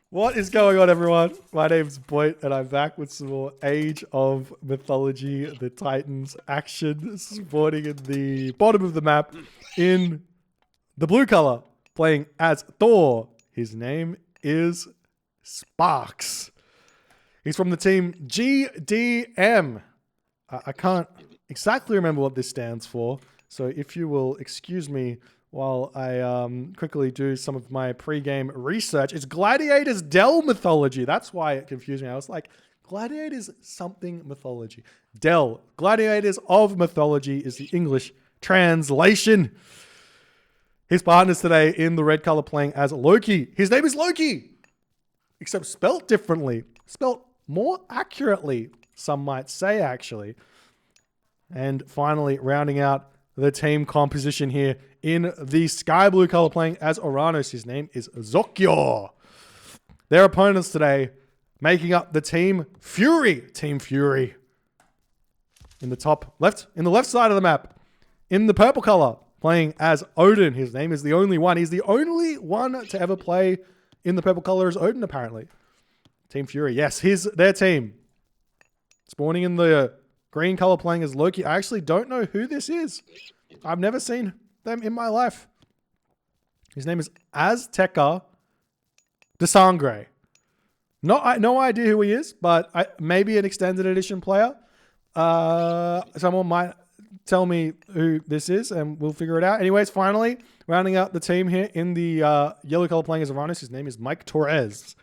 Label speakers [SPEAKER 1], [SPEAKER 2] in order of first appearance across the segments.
[SPEAKER 1] What is going on, everyone? My name's Boit, and I'm back with some more Age of Mythology, the Titans action, spawning in the bottom of the map in the blue color, playing as Thor. His name is Sparks. He's from the team GDM. I can't exactly remember what this stands for, so if you will excuse me while I quickly do some of my pre-game research. It's Gladiators Dell mythology. That's why it confused me. I was like, Gladiators something mythology. Dell, Gladiators of Mythology is the English translation. His partners today in the red color playing as Loki. His name is Loki, except spelt differently. Spelt more accurately, some might say, actually. And finally, rounding out the team composition here in the sky blue color playing as Uranus. His name is Zokyor. Their opponents today making up the Team Fury. Team Fury. In the top left, in the left side of the map, in the purple color, playing as Odin. His name is the only one. He's the only one to ever play in the purple color as Odin, apparently. Team Fury. Yes, their team. Spawning in the green color playing as Loki. I actually don't know who this is. I've never seen them in my life. His name is Azteca de Sangre. No idea who he is, but maybe an extended edition player. Someone might tell me who this is and we'll figure it out. Anyways, finally, rounding out the team here in the yellow color playing as Uranus. His name is Mike Torres.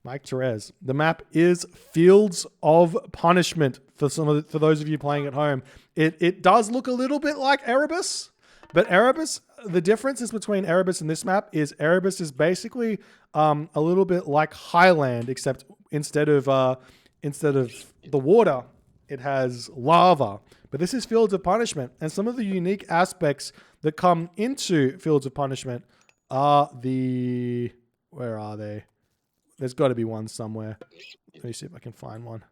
[SPEAKER 1] Mike Torres. The map is Fields of Punishment for those of you playing at home. It does look a little bit like Erebus, but Erebus, the differences between Erebus and this map is Erebus is basically a little bit like Highland, except instead of the water, it has lava. But this is Fields of Punishment, and some of the unique aspects that come into Fields of Punishment are where are they? There's got to be one somewhere. Let me see if I can find one.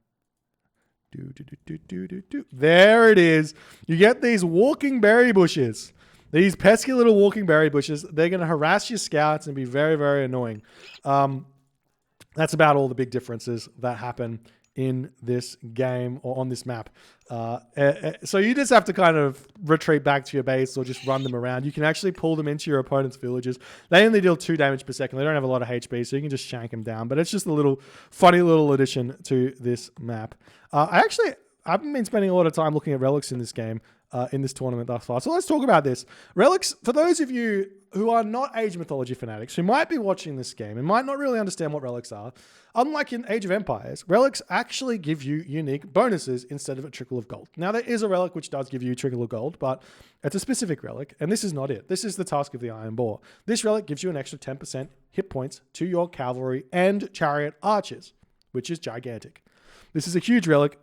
[SPEAKER 1] There it is. You get these walking berry bushes. These pesky little walking berry bushes. They're going to harass your scouts and be very, very annoying. That's about all the big differences that happen in this game or on this map. So you just have to kind of retreat back to your base or just run them around. You can actually pull them into your opponent's villages. They only deal 2 damage per second. They don't have a lot of HP, so you can just shank them down. But it's just a funny little addition to this map. I haven't been spending a lot of time looking at relics in this game, in this tournament thus far. So let's talk about this. Relics, for those of you who are not Age Mythology fanatics, who might be watching this game and might not really understand what relics are, unlike in Age of Empires, relics actually give you unique bonuses instead of a trickle of gold. Now, there is a relic which does give you a trickle of gold, but it's a specific relic, and this is not it. This is the Task of the Iron Boar. This relic gives you an extra 10% hit points to your cavalry and chariot archers, which is gigantic. This is a huge relic,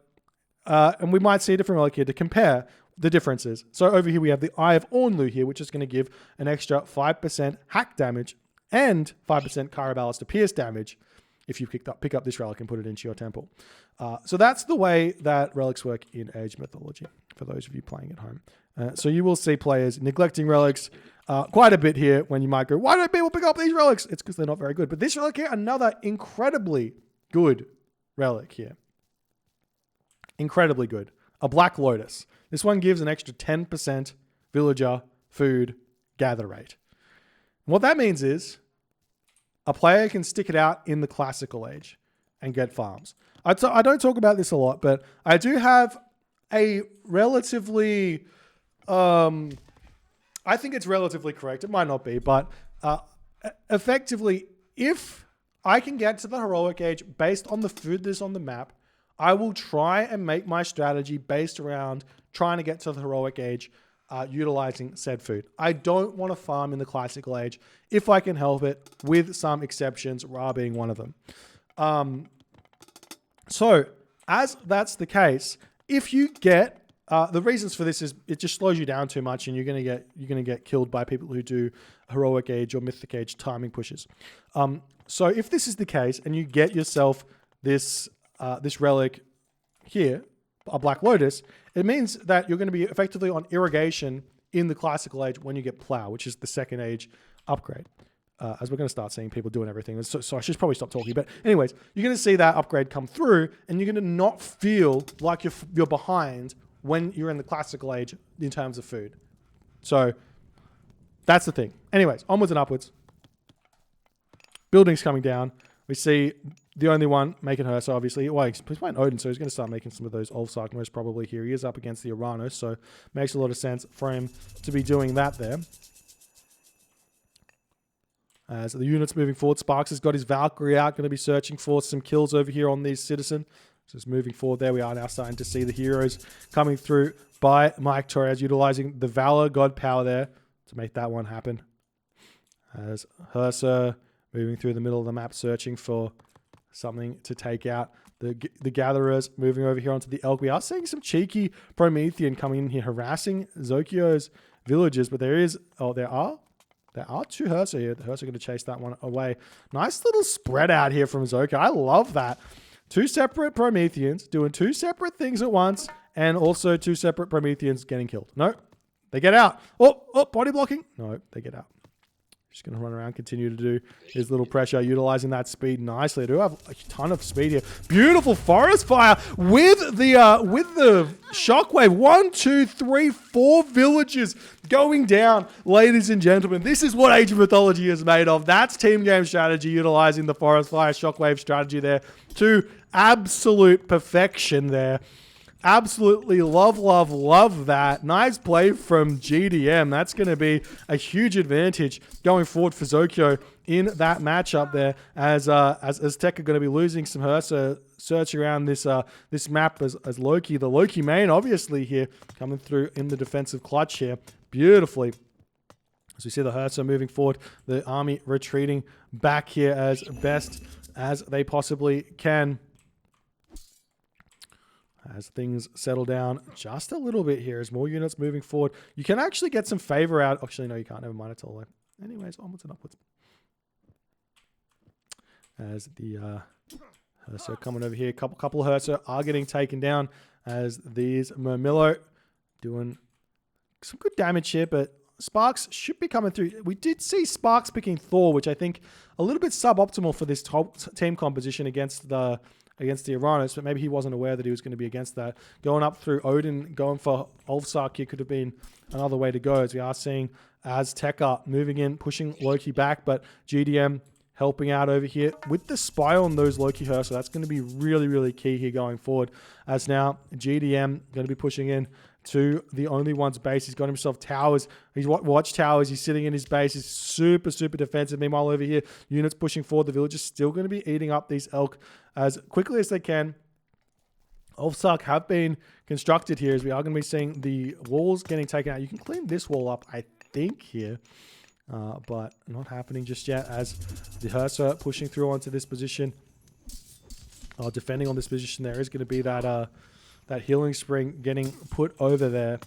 [SPEAKER 1] and we might see a different relic here to compare the differences. So over here we have the Eye of Ornlu here, which is going to give an extra 5% hack damage and 5% Carabalus to pierce damage if you pick up this relic and put it into your temple. So that's the way that relics work in Age Mythology, for those of you playing at home. So you will see players neglecting relics quite a bit here when you might go, why don't people pick up these relics? It's because they're not very good. But this relic here, another incredibly good relic here. Incredibly good. A Black Lotus. This one gives an extra 10% villager food gather rate. And what that means is a player can stick it out in the classical age and get farms. I don't talk about this a lot, but I do have a relatively, I think it's relatively correct. It might not be, but effectively, if I can get to the heroic age based on the food that's on the map, I will try and make my strategy based around trying to get to the heroic age utilizing said food. I don't want to farm in the classical age if I can help it, with some exceptions, Ra being one of them. So as that's the case, if you get the reasons for this is it just slows you down too much, and you're gonna get killed by people who do heroic age or mythic age timing pushes. So if this is the case, and you get yourself this relic here, a Black Lotus, it means that you're going to be effectively on irrigation in the classical age when you get Plow, which is the second age upgrade. as we're going to start seeing people doing everything. So I should probably stop talking. But anyways, you're going to see that upgrade come through, and you're going to not feel like you're behind when you're in the classical age in terms of food. So that's the thing. Anyways, onwards and upwards. Buildings coming down. We see the only one making her, so obviously, well, he's playing Odin, so he's going to start making some of those Ulfsark most probably here. He is up against the Uranus, so makes a lot of sense for him to be doing that there. As the unit's moving forward, Sparks has got his Valkyrie out, going to be searching for some kills over here on these Citizen. So just moving forward there, we are now starting to see the heroes coming through by Mike Torres, utilizing the Valor God power there to make that one happen. As Hersa moving through the middle of the map, searching for something to take out. The Gatherers moving over here onto the Elk. We are seeing some cheeky Promethean coming in here, harassing Zokio's villagers, but there are two Hersa here. The Hersa are going to chase that one away. Nice little spread out here from Zokio. I love that. Two separate Prometheans doing two separate things at once, and also two separate Prometheans getting killed. No, they get out. Oh, body blocking. No, they get out. Just going to run around, continue to do his little pressure, utilizing that speed nicely. I do have a ton of speed here. Beautiful forest fire with the shockwave. 1, 2, 3, 4 villages going down, ladies and gentlemen. This is what Age of Mythology is made of. That's team game strategy, utilizing the forest fire shockwave strategy there to absolute perfection there. Absolutely love that. Nice play from GDM. That's going to be a huge advantage going forward for Zokio in that matchup there, as Tech are going to be losing some Hersa search around this map as Loki. The Loki main, obviously, here coming through in the defensive clutch here beautifully. As we see the Hersa moving forward, the army retreating back here as best as they possibly can. As things settle down just a little bit here, as more units moving forward, you can actually get some favor out. Actually, no, you can't. Never mind. It's all there. Anyways, onwards and upwards. As the Hersa coming over here, a couple of Hersa are getting taken down, as these Murmillo doing some good damage here, but Sparks should be coming through. We did see Sparks picking Thor, which I think a little bit suboptimal for this team composition against the Uranus, but maybe he wasn't aware that he was going to be against that. Going up through Odin, going for Ulfsark here could have been another way to go, as we are seeing Azteca moving in, pushing Loki back, but GDM helping out over here with the spy on those Loki Hersa. So that's going to be really, really key here going forward, as now GDM going to be pushing in to the only one's base. He's got himself towers. He's watchtowers. He's sitting in his base. He's super, super defensive. Meanwhile, over here, units pushing forward. The village is still going to be eating up these elk as quickly as they can. Ulfsark have been constructed here, as we are going to be seeing the walls getting taken out. You can clean this wall up, I think, here. But not happening just yet, as the Hersa pushing through onto this position. Defending on this position, there is going to be that healing spring getting put over there.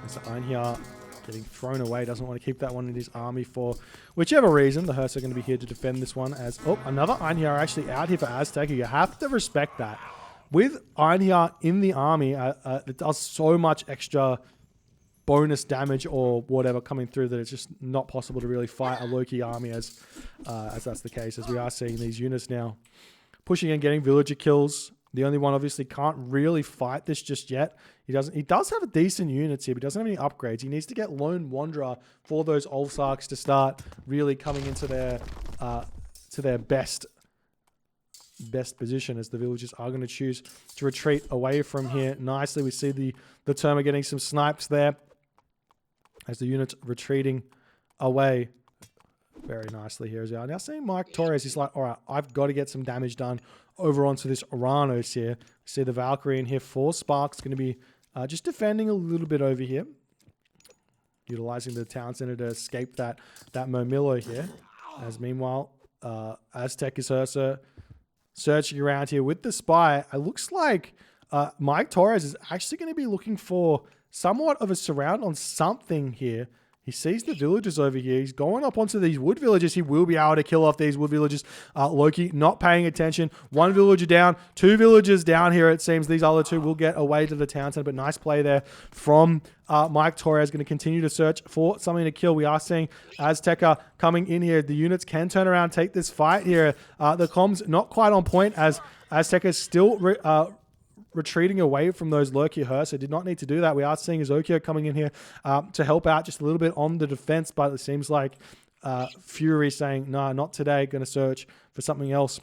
[SPEAKER 1] As Einhjar getting thrown away, doesn't want to keep that one in his army for whichever reason. The Hersa are going to be here to defend this one, as another Einhjar actually out here for Azteca. You have to respect that. With Einhjar in the army, it does so much extra bonus damage or whatever coming through that it's just not possible to really fight a Loki army as that's the case, as we are seeing these units now pushing and getting villager kills. The only one obviously can't really fight this just yet. He does have a decent units here, but he doesn't have any upgrades. He needs to get Lone Wanderer for those Ulfsarks to start really coming into their to their best position, as the villagers are going to choose to retreat away from here nicely. We see the Terma getting some snipes there, as the unit's retreating away very nicely here as well. Now seeing Mike Torres, he's like, all right, I've got to get some damage done over onto this Uranus here. See the Valkyrie in here. 4 Sparks going to be just defending a little bit over here, utilizing the town center to escape that Momillo here. As meanwhile, Aztec is Hersa searching around here with the spy. It looks like Mike Torres is actually going to be looking for somewhat of a surround on something here. He sees the villagers over here. He's going up onto these wood villagers. He will be able to kill off these wood villagers. Loki not paying attention. One villager down. Two villagers down here, it seems. These other two will get away to the town center. But nice play there from Mike Torres. Going to continue to search for something to kill. We are seeing Azteca coming in here. The units can turn around, take this fight here. The comms not quite on point as Azteca is still retreating away from those lurky Hurts. So did not need to do that. We are seeing Zokyo coming in here to help out just a little bit on the defense, but it seems like Fury saying, no, not today. Going to search for something else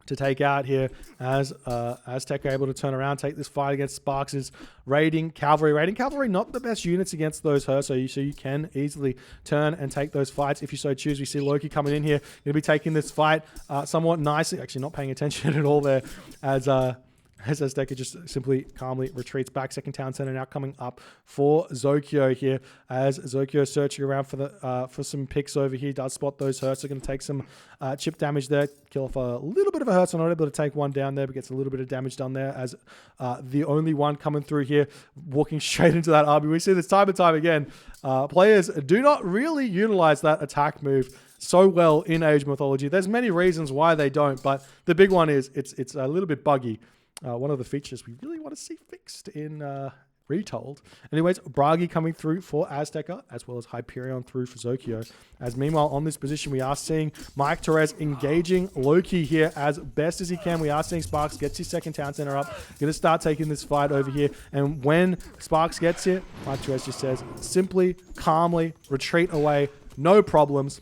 [SPEAKER 1] to take out here as Aztec are able to turn around, take this fight against Sparks' raiding cavalry. Raiding cavalry, not the best units against those Hurts, so you can easily turn and take those fights if you so choose. We see Loki coming in here, going to be taking this fight somewhat nicely, actually not paying attention at all there as Azteca just simply calmly retreats back. Second town center now coming up for Zokyo here as Zokyo searching around for some picks over here. Does spot those Hurts. Are going to take some chip damage there. Kill off a little bit of a Hurts. Not able to take one down there, but gets a little bit of damage done there as the only one coming through here, walking straight into that army. We see this time and time again. Players do not really utilize that attack move so well in Age Mythology. There's many reasons why they don't, but the big one is it's a little bit buggy. One of the features we really want to see fixed in Retold. Anyways, Bragi coming through for Azteca, as well as Hyperion through for Zokyo. As meanwhile, on this position, we are seeing Mike Torres engaging Loki here as best as he can. We are seeing Sparks gets his second town center up. Going to start taking this fight over here. And when Sparks gets it, Mike Torres just says, simply, calmly, retreat away, no problems.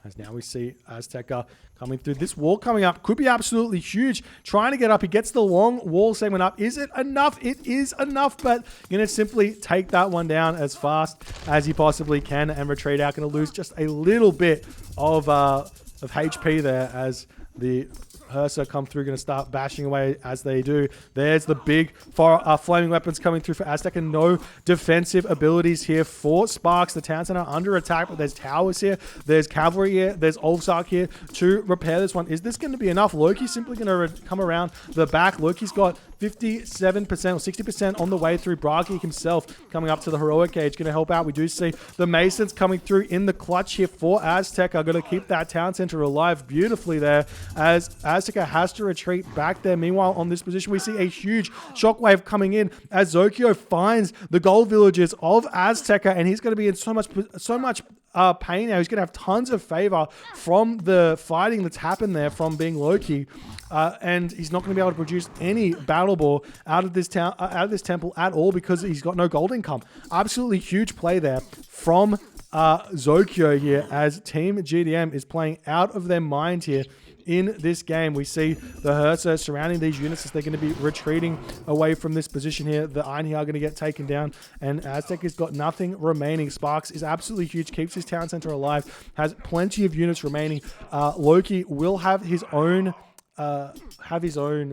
[SPEAKER 1] As now we see Azteca coming through. This wall coming up could be absolutely huge. Trying to get up. He gets the long wall segment up. Is it enough? It is enough, but going to simply take that one down as fast as he possibly can and retreat out. Going to lose just a little bit of HP there as the Hursa come through, going to start bashing away as they do. There's the big flaming weapons coming through for Aztec, and no defensive abilities here for Sparks. The town center under attack, but there's towers here, there's cavalry here, there's Olfsark here to repair this one. Is this going to be enough? Loki's simply going to come around the back. Loki's got 57% or 60% on the way through. Bragi himself coming up to the heroic cage, going to help out. We do see the Masons coming through in the clutch here for Aztec. Are going to keep that town center alive beautifully there as Azteca has to retreat back there. Meanwhile, on this position, we see a huge shockwave coming in as Zokyo finds the gold villages of Azteca, and he's going to be in so much pain now. He's going to have tons of favor from the fighting that's happened there from being Loki, and he's not going to be able to produce any battle ball out of this town, out of this temple at all because he's got no gold income. Absolutely huge play there from Zokyo here as Team GDM is playing out of their mind here. In this game, we see the Hursa surrounding these units as they're going to be retreating away from this position here. The Einhia are going to get taken down, and Aztec has got nothing remaining. Sparks is absolutely huge, keeps his town center alive, has plenty of units remaining. Loki will have his own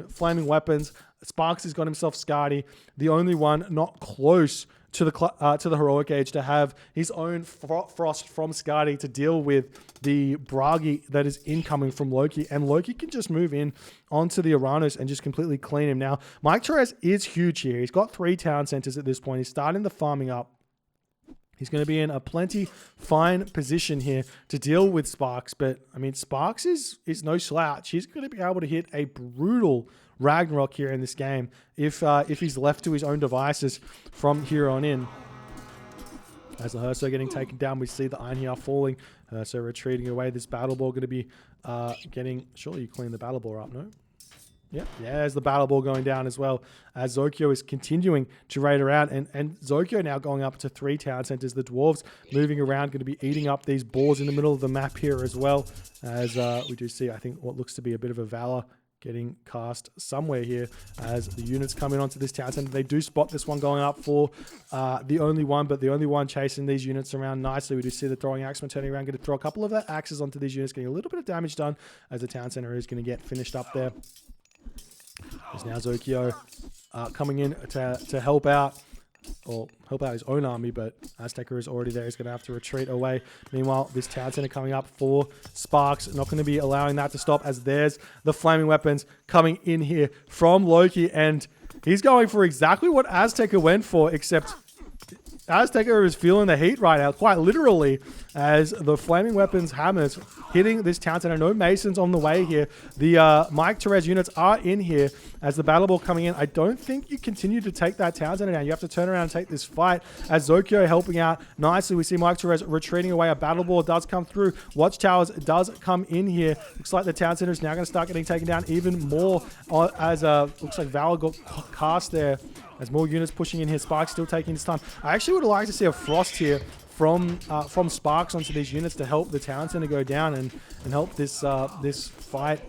[SPEAKER 1] flaming weapons. Sparks has got himself Skadi, the only one not close to the heroic age to have his own frost from Skadi to deal with the Bragi that is incoming from Loki, and Loki can just move in onto the Uranus and just completely clean him. Now, Mike Torres is huge here. He's got 3 town centers at this point. He's starting the farming up. He's going to be in a plenty fine position here to deal with Sparks, but I mean, Sparks is no slouch. He's going to be able to hit a brutal Ragnarok here in this game if he's left to his own devices from here on in. As the Hursa getting taken down, we see the Einhia falling. So retreating away. This battle ball going to be getting... Surely you clean the battle ball up, no? Yep, yeah, there's the battle ball going down as well as Zokyo is continuing to raid around, and Zokyo now going up to 3 town centers. The dwarves moving around, going to be eating up these balls in the middle of the map here as well, as we do see, I think, what looks to be a bit of a Valor getting cast somewhere here as the units come in onto this town center. They do spot this one going up for the only one, but the only one chasing these units around nicely. We do see the throwing axeman turning around, going to throw a couple of their axes onto these units, getting a little bit of damage done as the town center is going to get finished up there. There's now Zokyo coming in to help out, or help out his own army, but Azteca is already there. He's going to have to retreat away. Meanwhile, this town center coming up for Sparks. Not going to be allowing that to stop as there's the flaming weapons coming in here from Loki, and he's going for exactly what Azteca went for, except Azteca is feeling the heat right now, quite literally, as the Flaming Weapons hammers hitting this town center. No Masons on the way here. The Mike Therese units are in here as the battle ball coming in. I don't think you continue to take that town center down. You have to turn around and take this fight as Zokyo helping out nicely. We see Mike Therese retreating away. A battle ball does come through. Watchtowers does come in here. Looks like the town center is now going to start getting taken down even more as looks like Valor got cast there. As more units pushing in here, Sparks still taking his time. I actually would like to see a Frost here from Sparks onto these units to help the town center go down and help this this fight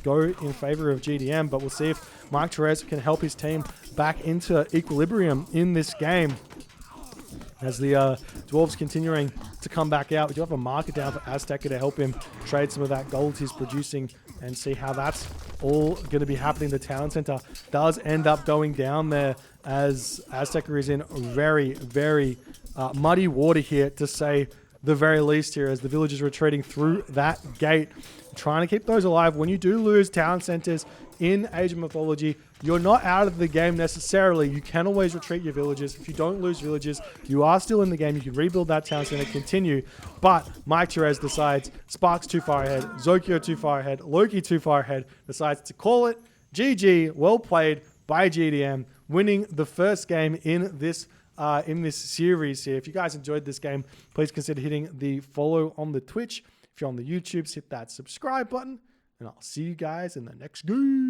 [SPEAKER 1] go in favor of GDM. But we'll see if Mike Therese can help his team back into equilibrium in this game. As the Dwarves continuing to come back out. We do have a market down for Azteca to help him trade some of that gold he's producing and see how that's all going to be happening. The town center does end up going down there as Azteca is in very, very muddy water here, to say the very least here, as the villagers retreating through that gate, trying to keep those alive. When you do lose town centers in Age of Mythology, you're not out of the game necessarily. You can always retreat your villages. If you don't lose villages, you are still in the game. You can rebuild that town center, continue. But Mike Therese decides Sparks too far ahead, Zokyo too far ahead, Loki too far ahead, decides to call it GG. Well played by GDM, winning the first game in this series here. If you guys enjoyed this game, please consider hitting the follow on the Twitch. If you're on the YouTubes, hit that subscribe button, and I'll see you guys in the next game.